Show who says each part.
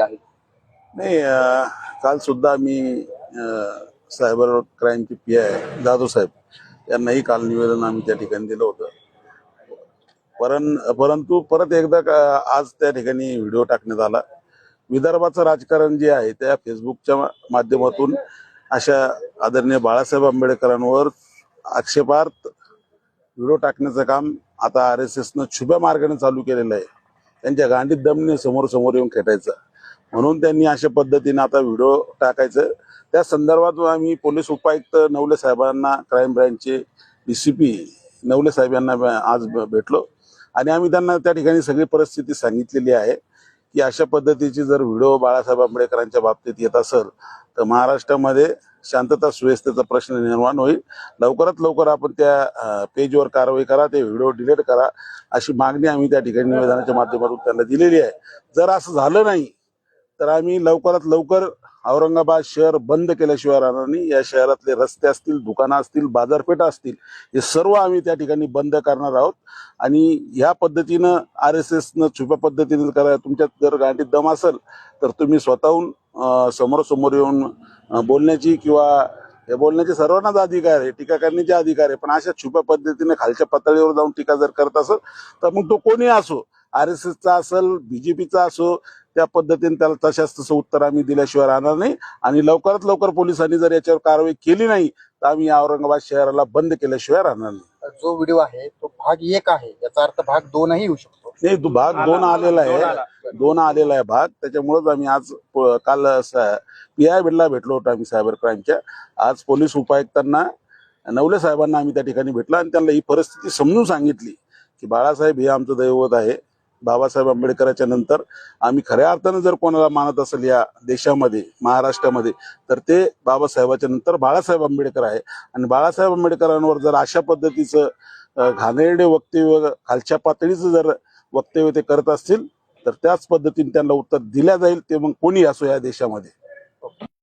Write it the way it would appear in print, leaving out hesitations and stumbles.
Speaker 1: आहे?
Speaker 2: नाही, काल सुद्धा मी सायबर क्राईमचे PI जाधव साहेब यांनाही काल निवेदन आम्ही त्या ठिकाणी दिलं होतं. परंतु परत एकदा आज त्या ठिकाणी व्हिडिओ टाकण्यात आला. विदर्भाचं राजकारण जे आहे त्या फेसबुकच्या माध्यमातून अशा आदरणीय बाळासाहेब आंबेडकरांवर आक्षेपार्थ व्हिडिओ टाकण्याचं काम आता RSSनं छुप्या मार्गाने चालू केलेलं आहे. त्यांच्या गांडीत दमने समोर समोर येऊन खेटायचं, म्हणून त्यांनी अशा पद्धतीने आता व्हिडिओ टाकायचं. त्या संदर्भात आम्ही पोलीस उपायुक्त नवले साहेबांना, क्राईम ब्रँचचे DCP नवले साहेब यांना आज भेटलो आणि आम्ही त्यांना त्या ठिकाणी सगळी परिस्थिती सांगितलेली आहे की अशा पद्धतीची जर व्हिडिओ बाळासाहेब आंबेडकरांच्या बाबतीत येत असेल तर महाराष्ट्रामध्ये शांतता सुव्यवस्थेचा प्रश्न निर्माण होईल. लवकरात लवकर आपण त्या पेजवर कारवाई करा, ते व्हिडिओ डिलीट करा, अशी मागणी आम्ही त्या ठिकाणी निवेदनाच्या माध्यमातून त्यांना दिलेली आहे. जर असं झालं नाही तर आम्ही लवकरात लवकर औरंगाबाद शहर बंद केल्याशिवाय राहणार नाही. या शहरातले रस्ते असतील, दुकानं असतील, बाजारपेठा असतील, हे सर्व आम्ही त्या ठिकाणी बंद करणार आहोत. आणि ह्या पद्धतीनं RSSनं छुप्या पद्धतीने करा. तुमच्यात जर गांडीत दम असेल तर तुम्ही स्वतःहून समोर येऊन बोलण्याची किंवा हे बोलण्याचे सर्वांनाच अधिकार आहे, टीका करण्याचे अधिकार आहे. पण अशा छुप्या पद्धतीने खालच्या पातळीवर जाऊन टीका जर करत असेल तर मग तो कोणी असो, RSSचा असेल, BJPचा असो, त्या पद्धतीने त्याला तसं उत्तर आम्ही दिल्याशिवाय राहणार नाही. आणि लवकरात लवकर पोलिसांनी जर याच्यावर कारवाई केली नाही तर आम्ही औरंगाबाद शहराला बंद केल्याशिवाय राहणार नाही.
Speaker 1: जो व्हिडिओ आहे तो भाग 1 आहे, याचा अर्थ भाग 2 येऊ शकतो.
Speaker 2: नाही, तो भाग 2 आलेला आहे, 2 आलेला आहे भाग. त्याच्यामुळेच आम्ही आज काल PI भेटलो होतो आम्ही सायबर क्राईमच्या. आज पोलीस उपायुक्तांना, नवले साहेबांना आम्ही त्या ठिकाणी भेटलो आणि त्यांना ही परिस्थिती समजून सांगितली की बाळासाहेब हे आमचं दैवत आहे. बाबासाहेब आंबेडकरांच्या नंतर आम्ही खऱ्या अर्थानं जर कोणाला मानत असेल या देशामध्ये, महाराष्ट्रामध्ये, तर ते बाबासाहेबाच्या नंतर बाळासाहेब आंबेडकर आहे. आणि बाळासाहेब आंबेडकरांवर जर अशा पद्धतीचं घाणेरडे वक्तव्य, खालच्या पातळीचं जर वक्तव्य ते करत असतील तर त्याच पद्धतीने त्यांना उत्तर दिल्या जाईल, ते मग कोणी असो या देशामध्ये.